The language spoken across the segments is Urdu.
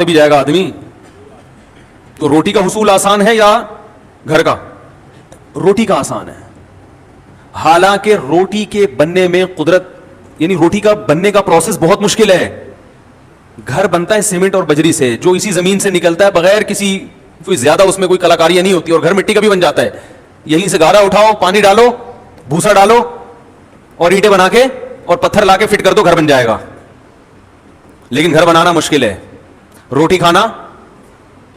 بھی جائے گا آدمی. تو روٹی کا حصول آسان ہے یا گھر کا؟ روٹی کا آسان ہے. حالانکہ روٹی کے بننے میں قدرت یعنی روٹی کا بننے کا پروسیس بہت مشکل ہے. گھر بنتا ہے سیمنٹ اور بجری سے, جو اسی زمین سے نکلتا ہے بغیر کسی کوئی زیادہ اس میں کوئی کلاکاریاں نہیں ہوتی, اور گھر مٹی کا بھی بن جاتا ہے. یہیں سے گارا اٹھاؤ, پانی ڈالو, بھوسا ڈالو اور اینٹیں بنا کے اور پتھر لا کے فٹ کر دو, گھر بن جائے گا. لیکن گھر بنانا مشکل ہے, روٹی کھانا,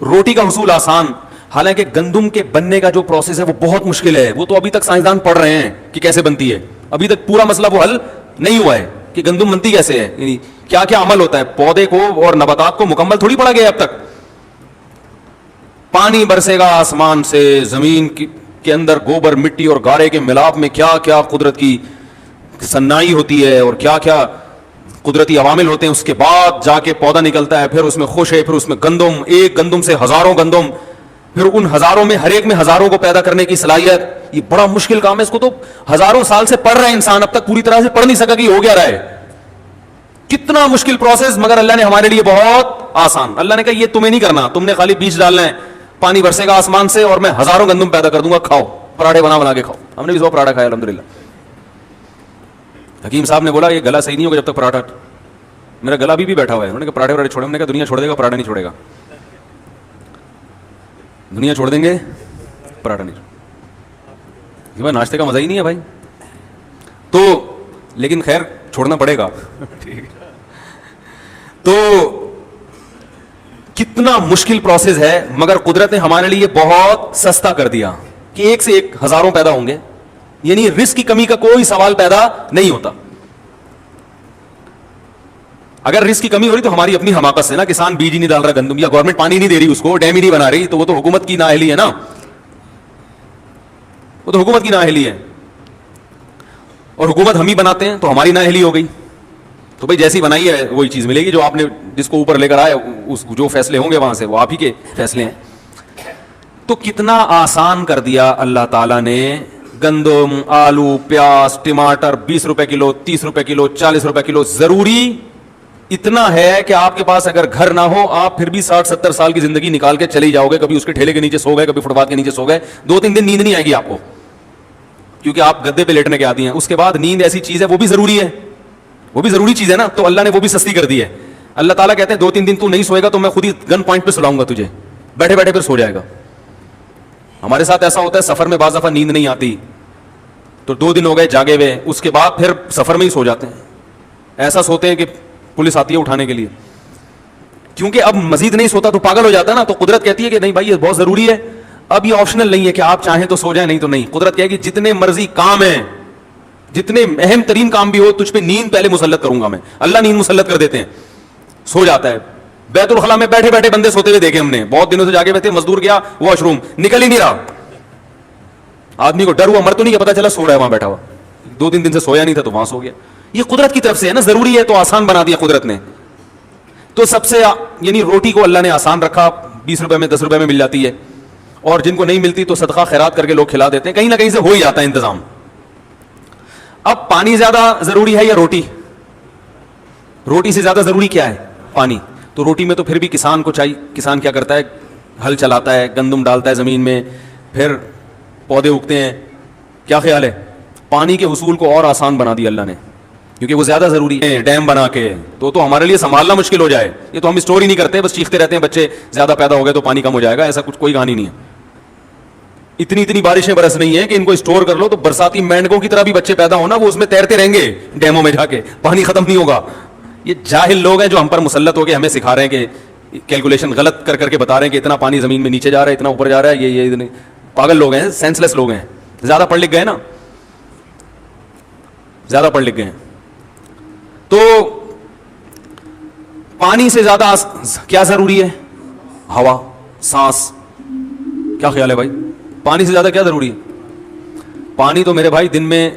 روٹی کا حصول آسان. حالانکہ گندم کے بننے کا جو پروسیس ہے وہ بہت مشکل ہے. وہ تو ابھی تک سائنسدان پڑھ رہے ہیں کہ کیسے بنتی ہے. ابھی تک پورا مسئلہ وہ حل نہیں ہوا ہے کہ گندم بنتی کیسے ہے, یعنی کیا کیا عمل ہوتا ہے. پودے کو اور نباتات کو مکمل تھوڑی پڑھا گیا اب تک. پانی برسے گا آسمان سے, زمین کے اندر گوبر مٹی اور گارے کے ملاپ میں کیا کیا قدرت کی صناعی ہوتی ہے اور کیا کیا قدرتی عوامل ہوتے ہیں. اس کے بعد جا کے پودا نکلتا ہے, پھر اس میں خوشے, پھر اس میں گندم, ایک گندم سے ہزاروں گندم, پھر ان ہزاروں میں ہر ایک میں ہزاروں کو پیدا کرنے کی صلاحیت. یہ بڑا مشکل کام ہے, اس کو تو ہزاروں سال سے پڑھ رہا ہے انسان, اب تک پوری طرح سے پڑھ نہیں سکا کہ ہو گیا رہا ہے. کتنا مشکل پروسیس, مگر اللہ نے ہمارے لیے بہت آسان. اللہ نے کہا یہ تمہیں نہیں کرنا, تم نے خالی بیج ڈالنا ہے, پانی برسے گا آسمان سے اور میں ہزاروں گندم پیدا کر دوں گا, کھاؤ, پراٹھے بنا کے کھاؤ. ہم نے بھی 100 پراٹھا کھایا الحمدللہ. حکیم صاحب نے بولا یہ گلا صحیح نہیں ہوگا جب تک پراٹھا, میرا گلا بھی بیٹھا ہوا ہے. انہوں نے کہا پراٹھے چھوڑے, ہم نے کہا دنیا چھوڑ دے گا پراٹھا نہیں چھوڑے گا. دنیا چھوڑ دیں گے پراٹھا نہیں چھوڑ, ناشتے کا مزہ ہی نہیں ہے بھائی. تو لیکن خیر چھوڑنا پڑے گا. تو کتنا مشکل پروسیس ہے, مگر قدرت نے ہمارے لیے بہت سستا کر دیا کہ ایک سے ایک ہزاروں پیدا ہوں گے. یعنی رزق کی کمی کا کوئی سوال پیدا نہیں ہوتا. اگر رزق کی کمی ہو رہی تو ہماری اپنی حماقت سے نا, کسان بیج ہی نہیں ڈال رہا گندم, یا گورنمنٹ پانی نہیں دے رہی اس کو, ڈیم ہی نہیں بنا رہی, تو وہ تو حکومت کی نااہلی ہے نا, وہ تو حکومت کی نااہلی ہے. اور حکومت ہم ہی بناتے ہیں تو ہماری نااہلی ہو گئی. تو بھائی جیسی بنائی ہے وہی چیز ملے گی, جو آپ نے جس کو اوپر لے کر آئے اس جو فیصلے ہوں گے وہاں سے وہ آپ ہی کے فیصلے ہیں. تو کتنا آسان کر دیا اللہ تعالیٰ نے. گندم, آلو, پیاز, ٹماٹر 20 روپے کلو, 30 روپے کلو, 40 روپے کلو. ضروری اتنا ہے کہ آپ کے پاس اگر گھر نہ ہو آپ پھر بھی 60-70 سال کی زندگی نکال کے چلے جاؤ گے. کبھی اس کے ٹھیلے کے نیچے سو گئے, کبھی فٹ پاتھ کے نیچے سو گئے, 2-3 دن نیند نہیں آئے گی آپ کو, کیونکہ آپ گدے پہ لیٹنے کے عادی ہیں. اس کے بعد نیند ایسی چیز ہے, وہ بھی ضروری ہے, وہ بھی ضروری چیز ہے نا, تو اللہ نے وہ بھی سستی کر دی ہے. اللہ تعالیٰ کہتے ہیں 2-3 دن تو نہیں سوئے گا تو میں خود ہی گن پوائنٹ پہ سلاؤں گا تجھے, بیٹھے بیٹھے پھر سو جائے گا. ہمارے ساتھ ایسا ہوتا ہے سفر میں بعض دفعہ نیند نہیں آتی تو 2 دن ہو گئے جاگے ہوئے, اس کے بعد پھر سفر میں ہی سو جاتے ہیں. ایسا سوتے ہیں کہ پولیس آتی ہے اٹھانے کے لیے, کیونکہ اب مزید نہیں سوتا تو پاگل ہو جاتا ہے نا. تو قدرت کہتی ہے کہ نہیں بھائی یہ بہت ضروری ہے, اب یہ آپشنل نہیں ہے کہ آپ چاہیں تو سو جائیں نہیں تو نہیں. قدرت کہے گی جتنے مرضی کام ہیں, جتنے اہم ترین کام بھی ہو, تجھ پہ نیند پہلے مسلط کروں گا میں. اللہ نیند مسلط کر دیتے ہیں, سو جاتا ہے. بیت الخلا میں بیٹھے بیٹھے بندے سوتے ہوئے دیکھے ہم نے, بہت دنوں سے جاگے بیٹھے, مزدور گیا واش روم, نکل ہی نہیں رہا. آدمی کو ڈر ہوا, مر تو نہیں, پتا چلا سو رہا ہے وہاں بیٹھا ہوا, 2-3 دن سے سویا نہیں تھا تو وہاں سو گیا. یہ قدرت کی طرف سے ہے نا, ضروری ہے تو آسان بنا دیا قدرت نے. تو سب سے یعنی روٹی کو اللہ نے آسان رکھا, 20 روپے میں 10 روپے میں مل جاتی ہے, اور جن کو نہیں ملتی تو صدقہ خیرات کر کے لوگ کھلا دیتے ہیں, کہیں نہ کہیں سے ہو ہی جاتا ہے انتظام. اب پانی زیادہ ضروری ہے یا روٹی؟ روٹی سے زیادہ ضروری کیا ہے؟ پانی. تو روٹی میں تو پھر بھی کسان کو چاہیے. کسان کیا کرتا ہے, ہل چلاتا ہے, گندم ڈالتا ہے زمین میں, پھر پودے اگتے ہیں. کیا خیال ہے؟ پانی کے حصول کو اور آسان بنا دیا اللہ نے, کیونکہ وہ زیادہ ضروری ہے. ڈیم بنا کے تو ہمارے لیے سنبھالنا مشکل ہو جائے. یہ تو ہم اسٹور ہی نہیں کرتے, بس چیختے رہتے ہیں بچے زیادہ پیدا ہو گئے تو پانی کم ہو جائے گا, ایسا کچھ کوئی کہانی نہیں ہے. اتنی بارشیں برس نہیں ہے کہ ان کو اسٹور کر لو تو برساتی مینڈکوں کی طرح بھی بچے پیدا ہونا, وہ اس میں تیرتے رہیں گے ڈیموں میں جا کے, پانی ختم نہیں ہوگا. یہ جاہل لوگ ہیں جو ہم پر مسلط ہو کے ہمیں سکھا رہے ہیں کہ کیلکولیشن غلط کر کے بتا رہے ہیں کہ اتنا پانی زمین میں نیچے جا رہا ہے, اتنا اوپر جا رہا ہے. یہ پاگل لوگ ہیں, سینس لیس لوگ ہیں, زیادہ پڑھ لکھ گئے نا, زیادہ پڑھ لکھ گئے ہیں. تو پانی سے زیادہ کیا ضروری ہے؟ ہوا, سانس. کیا خیال ہے بھائی, پانی سے زیادہ کیا ضروری ہے؟ پانی تو میرے بھائی دن میں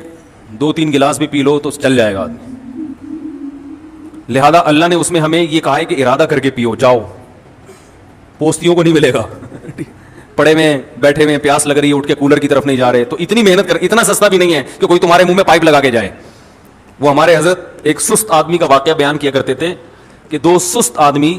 2-3 گلاس بھی پی لو تو چل جائے گا آدمی. لہذا اللہ نے اس میں ہمیں یہ کہا ہے کہ ارادہ کر کے پیو, جاؤ, پوستیوں کو نہیں ملے گا. پڑے میں بیٹھے میں پیاس لگ رہی ہے, اٹھ کے کولر کی طرف نہیں جا رہے, تو اتنی محنت کر, اتنا سستا بھی نہیں ہے کہ کوئی تمہارے منہ میں پائپ لگا کے جائے. وہ ہمارے حضرت ایک سست آدمی کا واقعہ بیان کیا کرتے تھے کہ 2 سست آدمی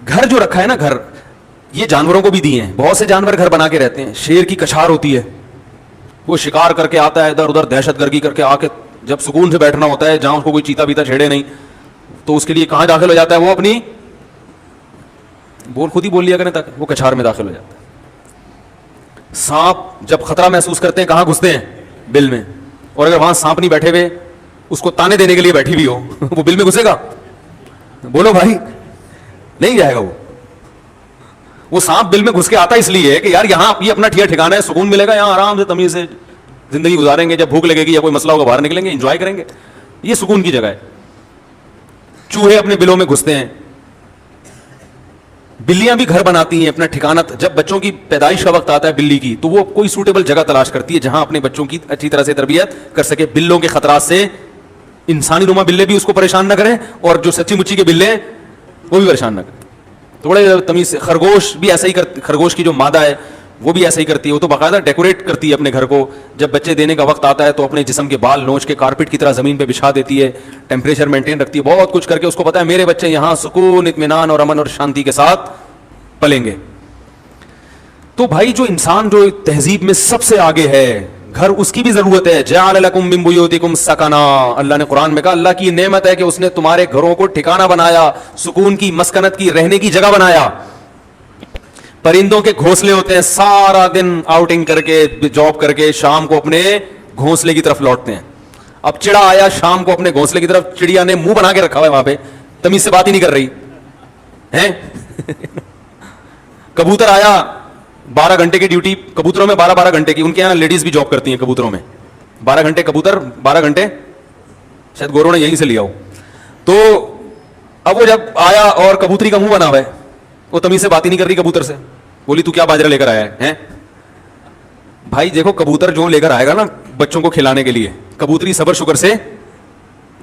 گھر جو رکھا ہے نا, گھر یہ جانوروں کو بھی دیے ہیں. بہت سے جانور گھر بنا کے رہتے ہیں. شیر کی کچھار ہوتی ہے, وہ شکار کر کے آتا ہے ادھر ادھر, دہشت گردی کر کے آ کے جب سکون سے بیٹھنا ہوتا ہے جہاں اس کو کوئی چیتا بیتا چھیڑے نہیں, تو اس کے لیے کہاں داخل ہو جاتا ہے وہ, اپنی خود ہی بول لیا کریں تاکہ وہ کچھار میں داخل ہو جاتا ہے. سانپ جب خطرہ محسوس کرتے ہیں کہاں گھستے ہیں, بل میں. اور اگر وہاں سانپ نہیں بیٹھے ہوئے, اس کو تانے دینے کے لیے بیٹھی ہوئی ہو, وہ بل میں گھسے گا؟ بولو بھائی, نہیں جائے گا. وہ سانپ بل میں گھس کے آتا اس لیے کہ یار یہاں یہ اپنا ٹھکانا ہے, سکون ملے گا, یہاں آرام سے تمیز سے زندگی گزاریں گے, جب بھوک لگے گی یا کوئی مسئلہ ہوگا باہر نکلیں گے, انجوائے کریں گے. یہ سکون کی جگہ ہے. چوہے اپنے بلوں میں گھستے ہیں. بلیاں بھی گھر بناتی ہیں اپنا ٹھکانہ. جب بچوں کی پیدائش کا وقت آتا ہے بلی کی, تو وہ کوئی سوٹیبل جگہ تلاش کرتی ہے جہاں اپنے بچوں کی اچھی طرح سے تربیت کر سکے. بلوں کے خطرات سے انسانی نما بلے بھی اس کو پریشان نہ کریں, اور جو سچی مچی کے بلے ہیں وہ بھی پریشان نہ کریں. تھوڑے تمیز سے. خرگوش بھی ایسا ہی کرتی, خرگوش کی جو مادہ ہے وہ بھی ایسا ہی کرتی ہے. وہ تو باقاعدہ ڈیکوریٹ کرتی ہے اپنے گھر کو. جب بچے دینے کا وقت آتا ہے تو اپنے جسم کے بال نوچ کے کارپیٹ کی طرح زمین پہ بچھا دیتی ہے, ٹیمپریچر مینٹین رکھتی ہے, بہت کچھ کر کے اس کو پتا ہے میرے بچے یہاں سکون, اطمینان اور امن اور شانتی کے ساتھ پلیں گے. تو بھائی جو انسان جو تہذیب میں سب سے آگے ہے, گھر اس کی بھی ضرورت ہے. جعل لکم من بیوتکم سکنا, اللہ نے قرآن میں کہا اللہ کی نعمت ہے کہ اس نے تمہارے گھروں کو ٹھکانہ بنایا, سکون کی, مسکنت کی, رہنے کی جگہ بنایا. پرندوں کے گھونسلے ہوتے ہیں, سارا دن آؤٹنگ کر کے, جاب کر کے, شام کو اپنے گھونسلے کی طرف لوٹتے ہیں. اب چڑا آیا شام کو اپنے گھونسلے کی طرف, چڑیا نے منہ بنا کے رکھا ہوا ہے وہاں پہ, تمیز سے بات ہی نہیں کر رہی ہے. کبوتر آیا 12 گھنٹے کی ڈیوٹی, کبوتروں میں 12 گھنٹے کی, ان کے یہاں لیڈیز بھی جاب کرتی ہیں کبوتروں میں. 12 گھنٹے کبوتر, 12 گھنٹے شاید گورو نے یہیں سے لیا ہو. تو اب وہ جب آیا اور کبوتری کا منہ بنا ہوا ہے, وہ تمیز سے بات ہی نہیں کر رہی کبوتر سے. بولی تو کیا باجرہ لے کر آیا ہے؟ بھائی دیکھو کبوتر جو لے کر آئے گا نا بچوں کو کھلانے کے لیے, کبوتری صبر شکر سے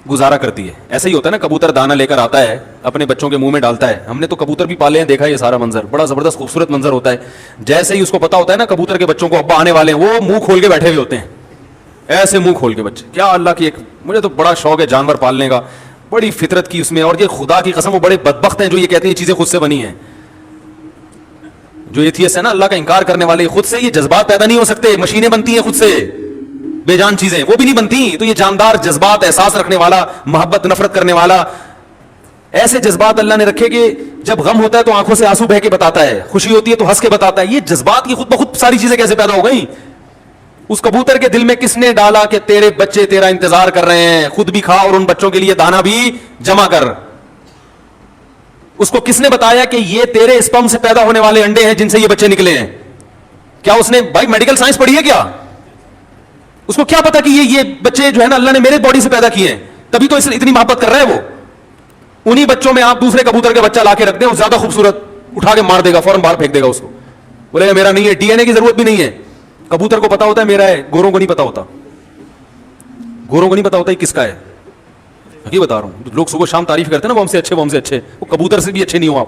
گزارا کرتی ہے. ایسا ہی ہوتا ہے نا, کبوتر دانا لے کر آتا ہے اپنے بچوں کے منہ میں ڈالتا ہے. ہم نے تو کبوتر بھی پالے ہیں, دیکھا ہے یہ سارا منظر, بڑا زبردست خوبصورت منظر ہوتا ہے. جیسے ہی اس کو پتا ہوتا ہے نا کبوتر کے بچوں کو ابا آنے والے ہیں, وہ منہ کھول کے بیٹھے ہوئے ہوتے ہیں, ایسے منہ کھول کے بچے. کیا اللہ کی ایک, مجھے تو بڑا شوق ہے جانور پالنے کا, بڑی فطرت کی اس میں. اور یہ خدا کی قسم وہ بڑے بدبخت ہیں جو یہ کہتے ہیں یہ چیزیں خود سے بنی ہیں. جو ایتھیسٹ ہے نا, اللہ کا انکار کرنے والے, خود سے یہ جذبات پیدا نہیں ہو سکتے. مشینیں بنتی ہیں خود سے, بے جان چیزیں وہ بھی نہیں بنتی. تو یہ جاندار جذبات, احساس رکھنے والا, محبت نفرت کرنے والا, ایسے جذبات اللہ نے رکھے کہ جب غم ہوتا ہے تو آنکھوں سے آنسو بہ کے بتاتا ہے, خوشی ہوتی ہے تو ہنس کے بتاتا ہے. یہ جذبات کی خود بخود ساری چیزیں کیسے پیدا ہو گئیں؟ اس کبوتر کے دل میں کس نے ڈالا کہ تیرے بچے تیرا انتظار کر رہے ہیں, خود بھی کھا اور ان بچوں کے لیے دانا بھی جمع کر. اس کو کس نے بتایا کہ یہ تیرے اسپرم سے پیدا ہونے والے انڈے ہیں جن سے یہ بچے نکلے ہیں؟ کیا اس نے بھائی میڈیکل سائنس پڑھی ہے کیا؟ اس کو کیا پتا کہ یہ بچے جو ہے نا اللہ نے میرے باڈی سے پیدا کیے ہیں, تبھی تو اس اتنی محبت کر رہے ہیں وہ. انہی بچوں میں آپ دوسرے کبوتر کے بچہ لا کے رکھ دیں, وہ زیادہ خوبصورت, اٹھا کے مار دے گا, فوراً باہر پھینک دے گا اس کو, بولے گا میرا نہیں ہے. ڈی این اے کی ضرورت بھی نہیں ہے. کبوتر کو پتا ہوتا ہے میرا ہے, گوروں کو نہیں پتا ہوتا. گوروں کو نہیں پتا ہوتا یہ کس کا ہے. یہ بتا رہا ہوں, لوگ صبح شام تعریف کرتے ہیں نا وہ ہم سے اچھے, وہ ہم سے اچھے. وہ کبوتر سے بھی اچھے نہیں ہو آپ.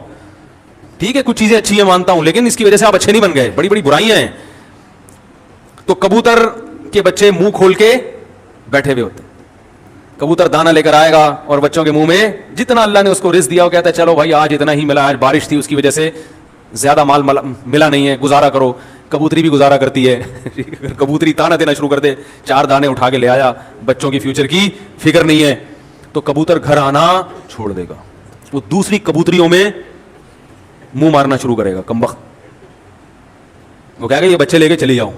ٹھیک ہے کچھ چیزیں اچھی ہیں مانتا ہوں, لیکن اس کی وجہ سے آپ اچھے نہیں بن گئے, بڑی بڑی برائیاں ہیں. تو کبوتر کے بچے منہ کھول کے بیٹھے ہوئے ہوتے ہیں. کبوتر دانا لے کر آئے گا اور بچوں کے منہ میں جتنا اللہ نے اس کو رزق دیا وہ کہتا ہے چلو بھائی آج اتنا ہی ملا, آج بارش تھی اس کی وجہ سے زیادہ مال ملا نہیں ہے, گزارا کرو. کبوتری بھی گزارا کرتی ہے. کبوتری تانا دینا شروع کر دے, 4 دانے اٹھا کے لے آیا, بچوں کی فیوچر کی فکر نہیں ہے, تو کبوتر گھر آنا چھوڑ دے گا. وہ دوسری کبوتریوں میں منہ مارنا شروع کرے گا کمبخت. وہ کہے گا یہ بچے لے کے چلی جاؤ.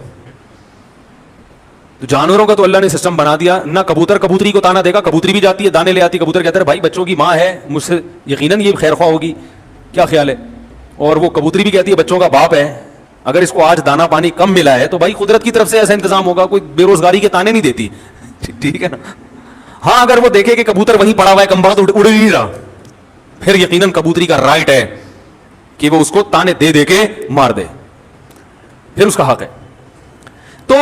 تو جانوروں کا تو اللہ نے سسٹم بنا دیا, نہ کبوتر کبوتری کو تانا دے گا, کبوتری بھی جاتی ہے دانے لے آتی. کبوتر کہتا ہے بھائی بچوں کی ماں ہے, مجھ سے یقیناً یہ خیر خواہ ہوگی, کیا خیال ہے. اور وہ کبوتری بھی کہتی ہے بچوں کا باپ ہے, اگر اس کو آج دانا پانی کم ملا ہے تو بھائی قدرت کی طرف سے ایسا انتظام ہوگا, کوئی بے روزگاری کے تانے نہیں دیتی. ٹھیک ہے نا. ہاں اگر وہ دیکھے کہ کبوتر وہیں پڑا ہوا ہے کمبخت اڑ ہی نہیں رہا, پھر یقیناً کبوتری کا رائٹ ہے کہ وہ اس کو تانے دے دے کے مار دے, پھر اس کا حق ہے. تو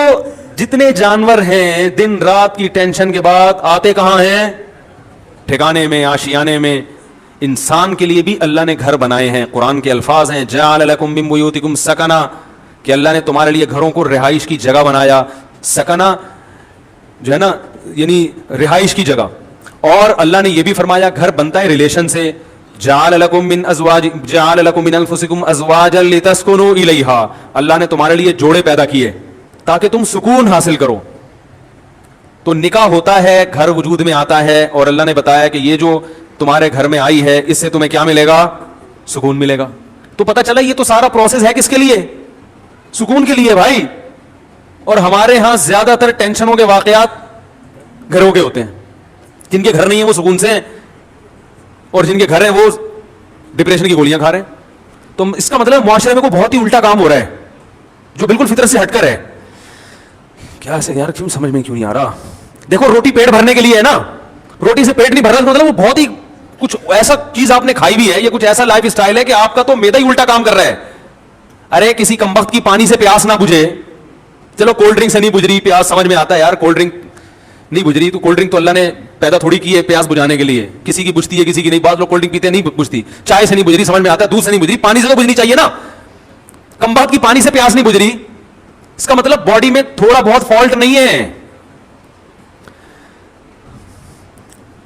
جتنے جانور ہیں دن رات کی ٹینشن کے بعد آتے کہاں ہیں؟ ٹھکانے میں, آشیانے میں. انسان کے لیے بھی اللہ نے گھر بنائے ہیں. قرآن کے الفاظ ہیں جعل لکم من بیوتکم سکنا, کہ اللہ نے تمہارے لیے گھروں کو رہائش کی جگہ بنایا. سکنا جو ہے نا یعنی رہائش کی جگہ. اور اللہ نے یہ بھی فرمایا گھر بنتا ہے ریلیشن سے, جعل لکم من انفسکم ازواجا لتسکنوا الیہا, اللہ نے تمہارے لیے جوڑے پیدا کیے تاکہ تم سکون حاصل کرو. تو نکاح ہوتا ہے, گھر وجود میں آتا ہے, اور اللہ نے بتایا کہ یہ جو تمہارے گھر میں آئی ہے اس سے تمہیں کیا ملے گا؟ سکون ملے گا. تو پتہ چلا یہ تو سارا پروسیس ہے کس کے لیے؟ سکون کے لیے بھائی. اور ہمارے ہاں زیادہ تر ٹینشنوں کے واقعات گھروں کے ہوتے ہیں. جن کے گھر نہیں ہیں وہ سکون سے ہیں, اور جن کے گھر ہیں وہ ڈپریشن کی گولیاں کھا رہے ہیں. تو اس کا مطلب معاشرے میں کوئی بہت ہی الٹا کام ہو رہا ہے جو بالکل فطرت سے ہٹ کر ہے. کیا ایسے یار کیوں سمجھ میں کیوں نہیں آ رہا؟ دیکھو روٹی پیٹ بھرنے کے لیے ہے نا, روٹی سے پیٹ نہیں بھر رہا, مطلب وہ بہت ہی کچھ ایسا چیز آپ نے کھائی بھی ہے, یا کچھ ایسا لائف اسٹائل ہے کہ آپ کا تو میدا ہی الٹا کام کر رہا ہے. ارے کسی کمبخت کی پانی سے پیاس نہ بجھے, چلو کولڈ ڈرنک سے نہیں بجھ رہی پیاس, سمجھ میں آتا ہے یار کولڈ ڈرنک نہیں بجھ رہی, تو کولڈ ڈرنک تو اللہ نے پیدا تھوڑی کی ہے پیاس بجھانے کے لیے. کسی کی بجھتی ہے کسی کی نہیں. بعض لوگ کولڈ ڈرنک پیتے ہیں نہیں بجھتی. چائے سے نہیں بجھ رہی, سمجھ میں آتا ہے, دودھ سے نہیں بجھ رہی, پانی سے تو بجھنی چاہیے نا. کمبخت کی پانی سے پیاس نہیں بجھ رہی, اس کا مطلب باڈی میں تھوڑا بہت فالٹ نہیں ہے.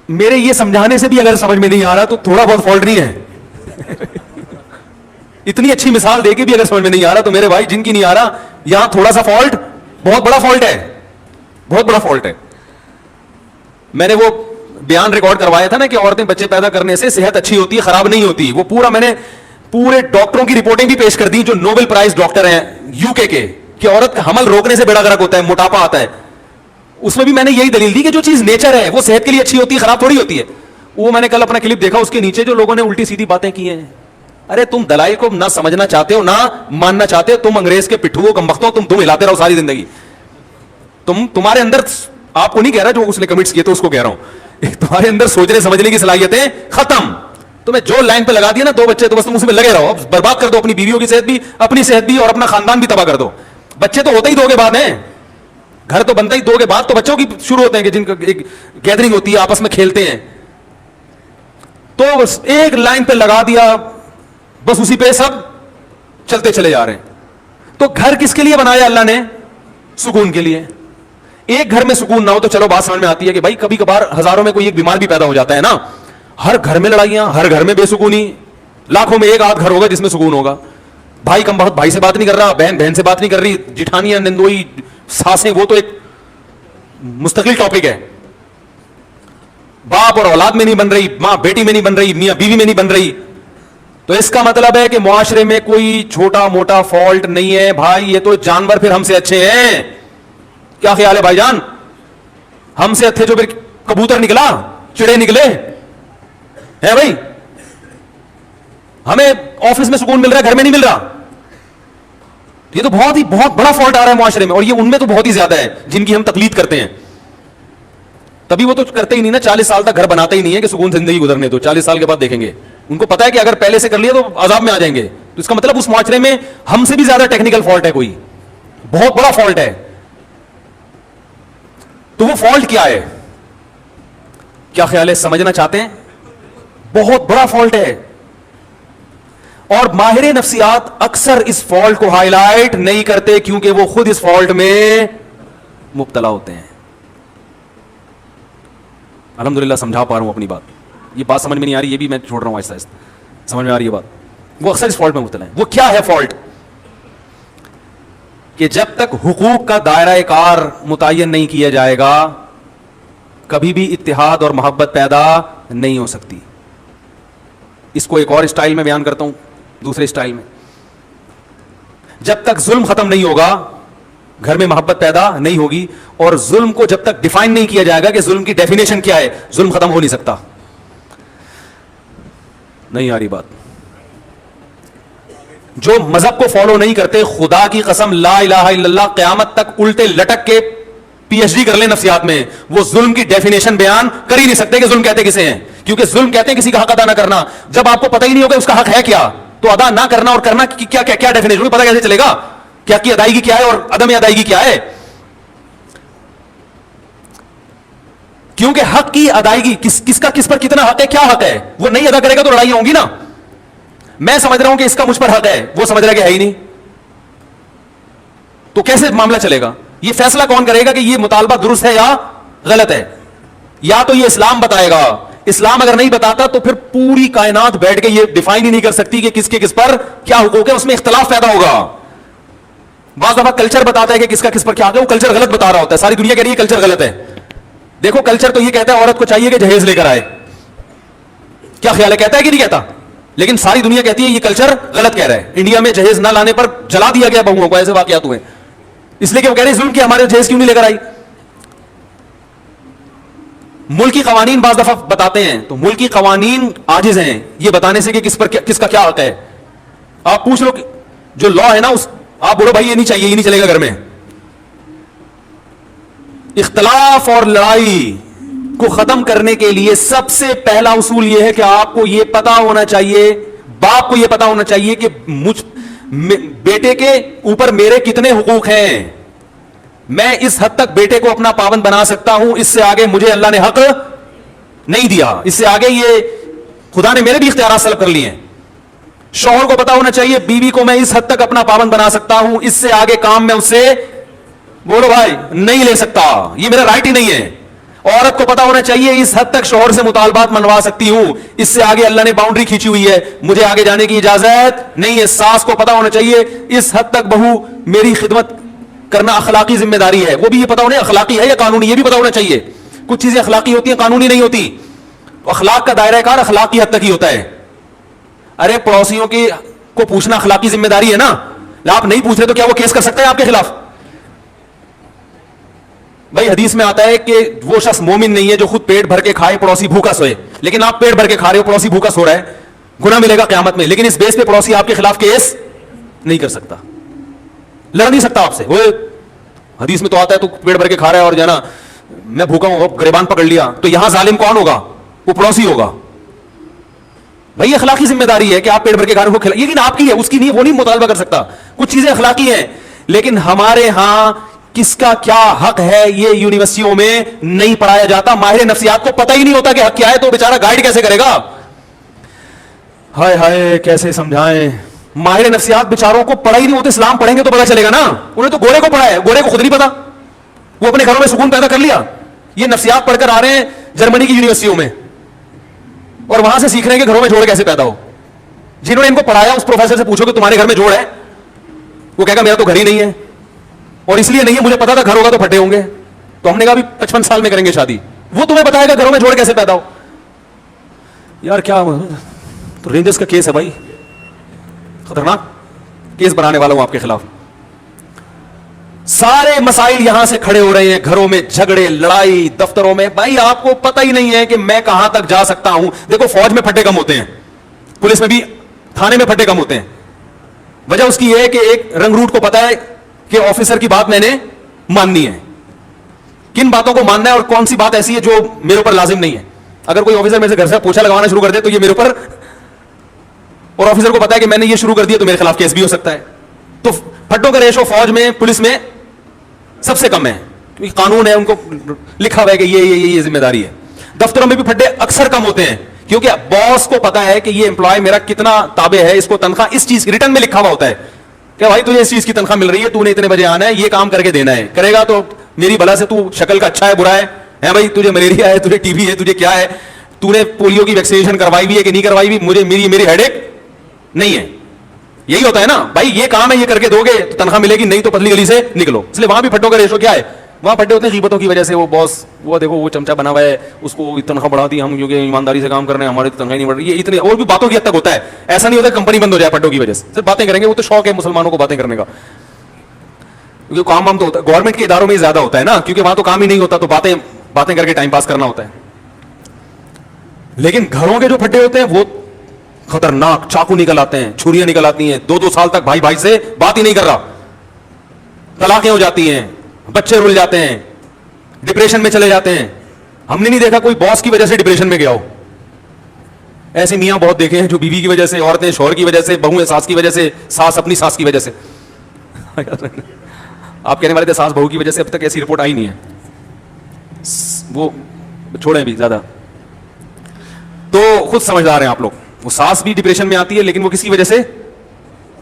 میرے یہ سمجھانے سے بھی اگر سمجھ میں نہیں آ رہا تو تھوڑا بہت فالٹ نہیں ہے. اتنی اچھی مثال دے کے بھی اگر سمجھ میں نہیں آ رہا تو میرے بھائی جن کی نہیں آ رہا, یہاں تھوڑا سا فالٹ بہت بڑا فالٹ ہے, بہت بڑا فالٹ ہے. میں نے وہ بیان ریکارڈ کروایا تھا نا کہ عورتیں بچے پیدا کرنے سے صحت اچھی ہوتی ہے, خراب نہیں ہوتی. وہ پورا میں نے پورے ڈاکٹروں کی رپورٹیں بھی پیش کر دی جو نوبل پرائز ڈاکٹر ہیں یو کے کہ عورت کا حمل روکنے سے بیڑا غرق ہوتا ہے, موٹاپا آتا ہے. اس میں بھی میں نے یہی دلیل دی کہ جو چیز نیچر ہے وہ صحت کے لیے اچھی ہوتی ہے, خراب تھوڑی ہوتی ہے. وہ میں نے کل اپنا کلپ دیکھا, اس کے نیچے جو لوگوں نے الٹی سیدھی باتیں کی ہیں. ارے تم دلائل کو نہ سمجھنا چاہتے ہو نہ ماننا چاہتے ہو, تم انگریز کے پٹھو ہو, کمبختوں, تم ہلاتے رہو ساری زندگی. تمہارے اندر, آپ کو نہیں کہہ رہا جو اس نے کمنٹس کیے تو اس کو کہہ رہا ہوں, تمہارے اندر سوچنے سمجھنے کی صلاحیتیں ختم. تمہیں جو لائن پہ لگا دیا نا 2 بچے تو بس تم اس میں لگے رہو, اب برباد کر دو اپنی بیویوں کی صحت بھی, اپنی صحت بھی, اور اپنا خاندان بھی تباہ کر دو. بچے تو ہوتے ہی 2 کے بعد ہیں, گھر تو بنتا ہی 2 کے بعد, تو بچوں کی شروع ہوتے ہیں کہ جن کا ایک گیدرنگ ہوتی ہے, آپس میں کھیلتے ہیں. تو بس ایک لائن پہ لگا دیا, بس اسی پہ سب چلتے چلے جا رہے ہیں. تو گھر کس کے لیے بنایا اللہ نے؟ سکون کے لیے. ایک گھر میں سکون نہ ہو تو چلو بات سمجھ میں آتی ہے کہ بھائی کبھی کبھار ہزاروں میں کوئی ایک بیمار بھی پیدا ہو جاتا ہے نا. ہر گھر میں لڑائیاں, ہر گھر میں بے سکونی, لاکھوں میں ایک آدھ گھر ہوگا جس میں سکون ہوگا. بھائی کم بہت بھائی سے بات نہیں کر رہا, بہن بہن سے بات نہیں کر رہی, جٹھانیاں, نندوئی, ساسیں, وہ تو ایک مستقل ٹاپک ہے. باپ اور اولاد میں نہیں بن رہی, ماں بیٹی میں نہیں بن رہی, میاں بیوی میں نہیں بن رہی. تو اس کا مطلب ہے کہ معاشرے میں کوئی چھوٹا موٹا فالٹ نہیں ہے بھائی, یہ تو جانور پھر ہم سے اچھے ہیں. کیا خیال ہے بھائی جان؟ ہم سے اچھے جو پھر کبوتر نکلا, چڑے نکلے ہے بھائی. ہمیں آفس میں سکون مل رہا ہے, گھر میں نہیں مل رہا. یہ تو بہت بڑا فالٹ آ رہا ہے معاشرے میں, اور یہ ان میں تو بہت ہی زیادہ ہے جن کی ہم تقلید کرتے ہیں. تبھی وہ تو کرتے ہی نہیں نا, 40 سال تک گھر بناتے ہی نہیں ہے کہ سکون زندگی گزرنے دو, 40 سال کے بعد دیکھیں گے. ان کو پتا ہے کہ اگر پہلے سے کر لیا تو عذاب میں آ جائیں گے. تو اس کا مطلب اس معاشرے میں ہم سے بھی زیادہ ٹیکنیکل فالٹ ہے, کوئی بہت بڑا فالٹ ہے. تو وہ فالٹ کیا ہے؟ کیا خیال ہے, سمجھنا چاہتے ہیں؟ بہت بڑا فالٹ ہے. اور ماہر نفسیات اکثر اس فالٹ کو ہائی لائٹ نہیں کرتے کیونکہ وہ خود اس فالٹ میں مبتلا ہوتے ہیں. الحمدللہ سمجھا پا رہا ہوں اپنی بات. یہ بات سمجھ میں نہیں آ رہی, یہ بھی میں چھوڑ رہا ہوں آہستہ آہستہ, سمجھ میں آ رہی ہے بات. وہ اکثر اس فالٹ میں مبتلا ہیں. وہ کیا ہے فالٹ؟ کہ جب تک حقوق کا دائرہ کار متعین نہیں کیا جائے گا کبھی بھی اتحاد اور محبت پیدا نہیں ہو سکتی. اس کو ایک اور اسٹائل میں بیان کرتا ہوں, دوسرے اسٹائل میں. جب تک ظلم ختم نہیں ہوگا گھر میں محبت پیدا نہیں ہوگی, اور ظلم کو جب تک ڈیفائن نہیں کیا جائے گا کہ ظلم کی ڈیفینیشن کیا ہے, ظلم ختم ہو نہیں سکتا. نہیں آ رہی بات؟ جو مذہب کو فالو نہیں کرتے, خدا کی قسم لا الہ الا اللہ, قیامت تک الٹے لٹک کے پی ایچ ڈی کر لیں نفسیات میں, وہ ظلم کی ڈیفینیشن بیان کر ہی نہیں سکتے کہ ظلم کہتے کسے ہیں. کیونکہ ظلم کہتے ہیں کسی کا حق ادا نہ کرنا. جب آپ کو پتہ ہی نہیں ہوگا اس کا حق ہے کیا, تو ادا نہ کرنا اور کرنا کیا ڈیفینیشن ہوگی, پتہ کیسے چلے گا کیا کی ادائیگی کیا ہے اور عدم ادائیگی کیا ہے. کیونکہ حق کی ادائیگی کس پر کتنا حق ہے, کیا حق ہے, وہ نہیں ادا کرے گا تو لڑائیاں ہوں گی نا. میں سمجھ رہا ہوں کہ اس کا مجھ پر حق ہے, وہ سمجھ رہا ہے کہ ہے ہی نہیں, تو کیسے معاملہ چلے گا؟ یہ فیصلہ کون کرے گا کہ یہ مطالبہ درست ہے یا غلط ہے؟ یا تو یہ اسلام بتائے گا اسلام اگر نہیں بتاتا تو پھر پوری کائنات بیٹھ کے یہ ڈیفائن ہی نہیں کر سکتی کہ کس کے کس پر کیا حقوق ہے, اس میں اختلاف پیدا ہوگا. بعض دفعہ کلچر بتاتا ہے کہ کس کا کس پر کیا حق ہے, وہ کلچر غلط بتا رہا ہوتا ہے, ساری دنیا کہہ رہی ہے کلچر غلط ہے. دیکھو کلچر تو یہ کہتا ہے عورت کو چاہیے کہ جہیز لے کر آئے, کیا خیال ہے, کہتا ہے کہ نہیں کہتا؟ لیکن ساری دنیا کہتی ہے یہ کلچر غلط کہہ رہا ہے. انڈیا میں جہیز نہ لانے پر جلا دیا گیا بہوؤں کو, ایسے واقعات ہوئے, اس لیے کہ وہ کہہ رہے ہیں ظلم کیا, ہمارے جہیز کیوں نہیں لے کر آئی. ملکی قوانین بعض دفعہ بتاتے ہیں تو ملکی قوانین عاجز ہیں یہ بتانے سے کہ کس کا کیا حق ہے. آپ پوچھ لو جو لا ہے نا, اس آپ بولو بھائی یہ نہیں چاہیے, یہ نہیں چلے گا گھر میں. اختلاف اور لڑائی کو ختم کرنے کے لیے سب سے پہلا اصول یہ ہے کہ آپ کو یہ پتا ہونا چاہیے, باپ کو یہ پتا ہونا چاہیے کہ بیٹے کے اوپر میرے کتنے حقوق ہیں. میں اس حد تک بیٹے کو اپنا پابند بنا سکتا ہوں, اس سے آگے مجھے اللہ نے حق نہیں دیا, اس سے آگے یہ خدا نے میرے بھی اختیارات سلب کر لیے ہیں. شوہر کو پتا ہونا چاہیے بیوی کو میں اس حد تک اپنا پابند بنا سکتا ہوں, اس سے آگے کام میں اس سے بولو بھائی نہیں لے سکتا, یہ میرا رائٹ ہی نہیں ہے. عورت کو پتا ہونا چاہیے اس حد تک شوہر سے مطالبات منوا سکتی ہوں, اس سے آگے اللہ نے باؤنڈری کھینچی ہوئی ہے, مجھے آگے جانے کی اجازت نہیں ہے. ساس کو پتا ہونا چاہیے اس حد تک بہو میری خدمت کرنا اخلاقی ذمہ داری ہے, وہ بھی یہ پتا ہونا اخلاقی ہے یا قانونی, یہ بھی پتا ہونا چاہیے. کچھ چیزیں اخلاقی ہوتی ہیں, قانونی نہیں ہوتی. اخلاق کا دائرہ کار اخلاقی حد تک ہی ہوتا ہے. ارے پڑوسیوں کی کو پوچھنا اخلاقی ذمہ داری ہے نا, آپ نہیں پوچھ رہے تو کیا وہ کیس کر سکتے ہیں آپ کے خلاف؟ بھائی حدیث میں آتا ہے کہ وہ شخص مومن نہیں ہے جو خود پیٹ بھر کے کھائے پڑوسی بھوکا سوئے. لیکن آپ پیٹ بھر کے کھا رہے ہو, پڑوسی بھوکا سو رہا ہے, گناہ ملے گا قیامت میں, لیکن اس بیس پہ پڑوسی آپ کے خلاف کیس نہیں کر سکتا, لڑ نہیں سکتا آپ سے. وہ حدیث میں تو آتا ہے تو پیٹ بھر کے کھا رہا ہے اور جو نا میں بھوکا ہوں گریبان پکڑ لیا, تو یہاں ظالم کون ہوگا؟ وہ پڑوسی ہوگا. بھائی اخلاقی ذمہ داری ہے کہ آپ پیٹ بھر کے کھا رہے ہو, لیکن آپ کی ہے, اس کی نہیں, وہ نہیں مطالبہ کر سکتا. کچھ چیزیں اخلاقی ہیں, لیکن ہمارے ہاں کس کا کیا حق ہے یہ یونیورسٹیوں میں نہیں پڑھایا جاتا. ماہر نفسیات کو پتہ ہی نہیں ہوتا کہ حق کیا ہے, تو بیچارہ گائیڈ کیسے کرے گا؟ ہائے ہائے کیسے سمجھائیں. ماہر نفسیات بیچاروں کو پڑھا ہی نہیں ہوتا, اسلام پڑھیں گے تو پتا چلے گا نا. انہیں تو گورے کو پڑھا ہے, گورے کو خود نہیں پتا, وہ اپنے گھروں میں سکون پیدا کر لیا. یہ نفسیات پڑھ کر آ رہے ہیں جرمنی کی یونیورسٹیوں میں, اور وہاں سے سیکھ رہے ہیں کہ گھروں میں جوڑ کیسے پیدا ہو. جنہوں نے ان کو پڑھایا اس پروفیسر سے پوچھو کہ تمہارے گھر میں جوڑ ہے, وہ کہے گا میرا تو گھر ہی نہیں ہے, اور اس لیے نہیں ہے, مجھے پتا تھا گھر ہوگا تو پھٹے ہوں گے. تو ہم نے کہا بھی 55 سال میں کریں گے شادی, وہ تمہیں بتائے گا گھروں میں جوڑ کیسے پیدا ہو. یار کیا تو رینجرز کا کیس ہے بھائی, خطرناک کیس بنانے والا ہوں آپ کے خلاف. سارے مسائل یہاں سے کھڑے ہو رہے ہیں, گھروں میں جھگڑے لڑائی, دفتروں میں. بھائی آپ کو پتہ ہی نہیں ہے کہ میں کہاں تک جا سکتا ہوں. دیکھو فوج میں پھٹے کم ہوتے ہیں, پولیس میں بھی, تھانے میں پھٹے کم ہوتے ہیں. وجہ اس کی یہ ہے کہ ایک رنگ روٹ کو پتا ہے کہ آفیسر کی بات میں نے ماننی ہے, کن باتوں کو ماننا ہے اور کون سی بات ایسی ہے جو میرے اوپر لازم نہیں ہے. اگر کوئی آفیسر میرے سے گھر سے پوچھا لگوانا شروع کر دے تو یہ میرے اوپر, اور آفیسر کو پتا ہے کہ میں نے یہ شروع کر دیا تو میرے خلاف کیس بھی ہو سکتا ہے. تو پھٹوں کا ریشو فوج میں پولیس میں سب سے کم ہے, کیونکہ قانون ہے, ان کو لکھا ہوا ہے کہ یہ ذمہ داری ہے. دفتروں میں بھی پھٹے اکثر کم ہوتے ہیں, کیونکہ باس کو پتا ہے کہ یہ امپلائی میرا کتنا تابع ہے, اس کو تنخواہ اس چیز ریٹرن میں لکھا ہوا ہوتا ہے کہ بھائی تجھے اس چیز کی تنخواہ مل رہی ہے, تو نے اتنے بجے آنا ہے, یہ کام کر کے دینا ہے, کرے گا تو میری بلا سے تو شکل کا اچھا ہے برا ہے بھائی, تجھے ملیریا ہے, تجھے ٹی بی ہے, تجھے کیا ہے, تو نے پولیو کی ویکسینیشن کروائی بھی ہے کہ نہیں کروائی بھی, مجھے میری ہیڈ ایک نہیں ہے. یہی ہوتا ہے نا بھائی, یہ کام ہے, یہ کر کے دو گے تو تنخواہ ملے گی, نہیں تو پتلی گلی سے نکلو. اس لیے وہاں بھی پھٹوں کا ریشو کیا ہے, وہاں پھٹے ہوتے ہیں غیبتوں کی وجہ سے. وہ باس وہ دیکھو وہ چمچا بنا ہوا ہے, اس کو تنخواہ بڑھا دی ہم کیونکہ ایمانداری سے کام کر رہے ہیں, ہماری تنخواہ نہیں بڑھ رہی. یہ اتنے اور بھی باتوں کی حد تک ہوتا ہے, ایسا نہیں ہوتا کمپنی بند ہو جائے پھٹوں کی وجہ سے. صرف باتیں کریں گے, وہ تو شوق ہے مسلمانوں کو باتیں کرنے کا, کیونکہ کام وام تو ہوتا ہے گورنمنٹ کے اداروں میں زیادہ ہوتا ہے نا, کیونکہ وہاں تو کام ہی نہیں ہوتا, تو باتیں کر کے ٹائم پاس کرنا ہوتا ہے. لیکن گھروں کے جو پھٹے ہوتے ہیں وہ خطرناک, چاقو نکل آتے ہیں, چھریاں نکل آتی ہیں, 2 سال تک بھائی سے بات ہی نہیں کر رہا, طلاقیں ہو جاتی ہیں, بچے رل جاتے ہیں, ڈپریشن میں چلے جاتے ہیں. ہم نے نہیں دیکھا کوئی باس کی وجہ سے ڈپریشن میں گیا ہو. ایسے میاں بہت دیکھے ہیں جو بیوی کی وجہ سے, عورتیں شوہر کی وجہ سے, بہویں ساس کی وجہ سے, ساس اپنی ساس کی وجہ سے. آپ کہنے والے تھے ساس بہو کی وجہ سے, اب تک ایسی رپورٹ آئی نہیں ہے, وہ چھوڑیں بھی زیادہ. تو خود سمجھدار ہیں آپ لوگ. وہ ساس بھی ڈپریشن میں آتی ہے, لیکن وہ کس کی وجہ سے,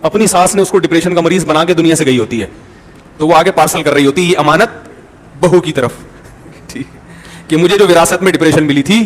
اپنی ساس نے اس کو ڈپریشن کا مریض بنا کے دنیا سے گئی ہوتی ہے, تو وہ آگے پارسل کر رہی ہوتی ہے یہ امانت بہو کی طرف, ٹھیک کہ مجھے جو وراثت میں ڈپریشن ملی تھی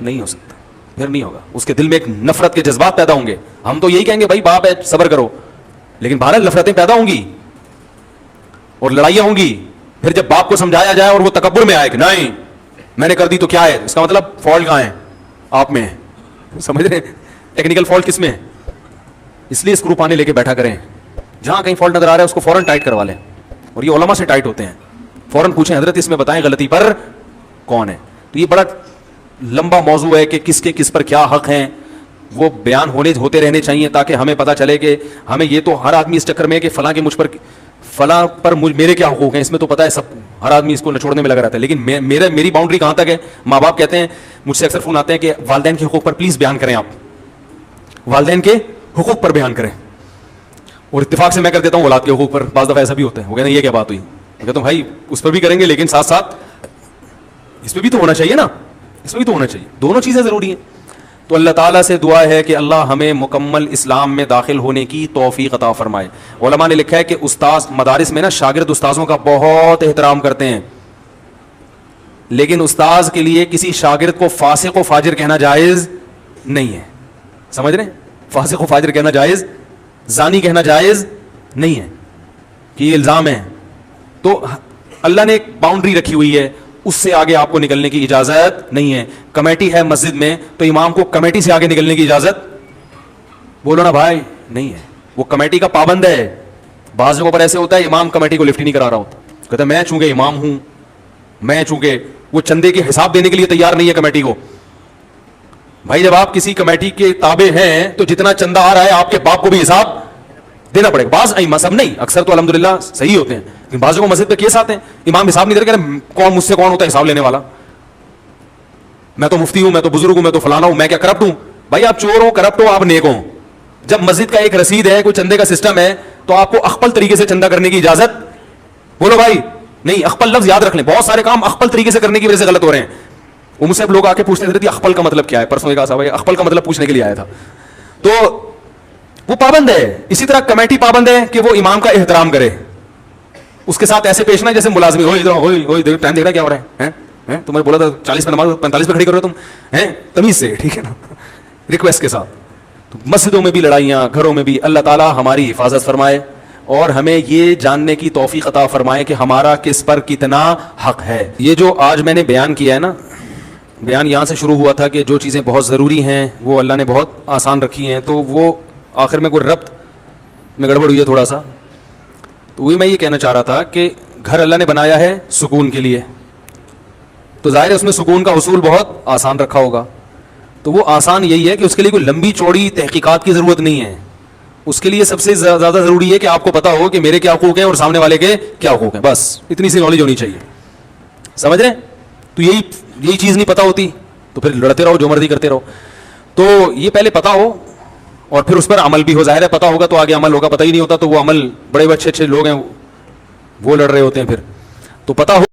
نہیں ہو سکتا, پھر نہیں ہوگا. اس کے دل میں ایک نفرت کے جذبات پیدا ہوں گے. ہم تو یہی کہیں گے بھائی باپ ہے صبر کرو, لیکن بہرحال نفرتیں پیدا ہوں گی اور لڑائیاں ہوں گی. پھر جب باپ کو سمجھایا جائے اور وہ تکبر میں آئے کہ نہیں میں نے کر دی تو کیا ہے, اس کا مطلب فالٹ کہاں ہے, آپ میں ہے. سمجھ رہے ہیں ٹیکنیکل فالٹ کس میں ہے. اس لیے اسکرو پانے لے کے بیٹھا کریں, جہاں کہیں فالٹ نظر آ رہا ہے اس کو فوراً ٹائٹ کروا لیں. اور یہ علماء سے ٹائٹ ہوتے ہیں, فوراً پوچھیں حضرت اس میں بتائیں غلطی پر کون ہے. تو یہ بڑا لمبا موضوع ہے کہ کس کے کس پر کیا حق ہیں, وہ بیان ہوتے رہنے چاہیے تاکہ ہمیں پتہ چلے کہ ہمیں. یہ تو ہر آدمی اس چکر میں ہے کہ فلاں کے مجھ پر فلاں پر میرے کیا حقوق ہیں, اس میں تو پتہ ہے سب, ہر آدمی اس کو نچوڑنے میں لگا رہتا ہے. لیکن میری باؤنڈری کہاں تک ہے. ماں باپ کہتے ہیں, مجھ سے اکثر فون آتے ہیں کہ والدین کے حقوق پر پلیز بیان کریں, آپ والدین کے حقوق پر بیان کریں. اور اتفاق سے میں کر دیتا ہوں اولاد کے حقوق پر. بعض دفعہ ایسا بھی ہوتا ہے, وہ کہتے ہیں یہ کیا بات ہوئی, میں کہتا ہوں بھائی اس پر بھی کریں گے لیکن ساتھ ساتھ اس پہ بھی تو ہونا چاہیے نا, اس میں بھی تو ہونا چاہیے, دونوں چیزیں ضروری ہیں. تو اللہ تعالیٰ سے دعا ہے کہ اللہ ہمیں مکمل اسلام میں داخل ہونے کی توفیق عطا فرمائے. علماء نے لکھا ہے کہ استاذ مدارس میں نا شاگرد استاذوں کا بہت احترام کرتے ہیں, لیکن استاذ کے لیے کسی شاگرد کو فاسق و فاجر کہنا جائز نہیں ہے. سمجھ رہے ہیں, فاسق و فاجر کہنا جائز, زانی کہنا جائز نہیں ہے کہ یہ الزام ہے. تو اللہ نے ایک باؤنڈری رکھی ہوئی ہے, اس سے آگے آپ کو نکلنے کی اجازت نہیں ہے. کمیٹی ہے مسجد میں تو امام کو کمیٹی سے آگے نکلنے کی اجازت بولو نا بھائی نہیں ہے, وہ کمیٹی کا پابند ہے. بعض جگہوں پر ایسے ہوتا ہے امام کمیٹی کو لفٹ ہی نہیں کرا رہا ہوتا, کہتا ہے میں چونکہ امام ہوں, میں چونکہ, وہ چندے کے حساب دینے کے لیے تیار نہیں ہے کمیٹی کو. بھائی جب آپ کسی کمیٹی کے تابع ہیں تو جتنا چندہ آ رہا ہے آپ کے باپ کو بھی حساب دینا پڑے گا. بعض سب نہیں, اکثر تو الحمدللہ صحیح ہوتے ہیں, لیکن بعض جگہوں مسجد پہ کیس آتے ہیں امام حساب نہیں دے رہے, کون مجھ سے کون ہوتا ہے حساب لینے والا, میں تو مفتی ہوں, میں تو بزرگ ہوں, میں تو فلانا ہوں, میں کیا کرپٹ ہوں. بھائی آپ چور ہو, کرپٹ ہو, آپ نیک ہوں. جب مسجد کا ایک رسید ہے, کوئی چندے کا سسٹم ہے, تو آپ کو اخپل طریقے سے چندہ کرنے کی اجازت بولو بھائی نہیں. اخپل لفظ یاد رکھ لیں, بہت سارے کام اخپل طریقے سے کرنے کی وجہ سے غلط ہو رہے ہیں. وہ مجھ سے لوگ آ کے پوچھتے تھے اخپل کا مطلب کیا ہے, پرسوں ایک صاحب اخپل کا مطلب پوچھنے کے لیے آیا تھا. تو وہ پابند ہے. اسی طرح کمیٹی پابند ہے کہ وہ امام کا احترام کرے, اس کے ساتھ ایسے پیش نہ جیسے ملازم ٹائم دیکھ رہا کیا ہو رہا ہے, تمہیں بولا تھا 40 پہ نماز 45 پہ کھڑی کرو تم, تمیز سے, ٹھیک ہے نا, ریکویسٹ کے ساتھ. تو مسجدوں میں بھی لڑائیاں, گھروں میں بھی. اللہ تعالیٰ ہماری حفاظت فرمائے اور ہمیں یہ جاننے کی توفیق عطا فرمائے کہ ہمارا کس پر کتنا حق ہے. یہ جو آج میں نے بیان کیا ہے نا, بیان یہاں سے شروع ہوا تھا کہ جو چیزیں بہت ضروری ہیں وہ اللہ نے بہت آسان رکھی ہیں, تو وہ آخر میں کوئی ربط میں گڑبڑ ہوئی ہے تھوڑا سا. تو وہی میں یہ کہنا چاہ رہا تھا کہ گھر اللہ نے بنایا ہے سکون کے لیے, تو ظاہر ہے اس میں سکون کا حصول بہت آسان رکھا ہوگا. تو وہ آسان یہی ہے کہ اس کے لیے کوئی لمبی چوڑی تحقیقات کی ضرورت نہیں ہے. اس کے لیے سب سے زیادہ ضروری ہے کہ آپ کو پتا ہو کہ میرے کیا حقوق ہیں اور سامنے والے کے کیا حقوق ہیں, بس اتنی سی نالج ہونی چاہیے. سمجھ رہے ہیں. تو یہی چیز نہیں پتا ہوتی تو پھر لڑتے رہو, جو مرضی کرتے رہو. تو یہ پہلے پتا ہو اور پھر اس پر عمل بھی ہو. ظاہر ہے پتا ہوگا تو آگے عمل ہوگا, پتہ ہی نہیں ہوتا تو وہ عمل, بڑے اچھے لوگ ہیں وہ لڑ رہے ہوتے ہیں. پھر تو پتا ہو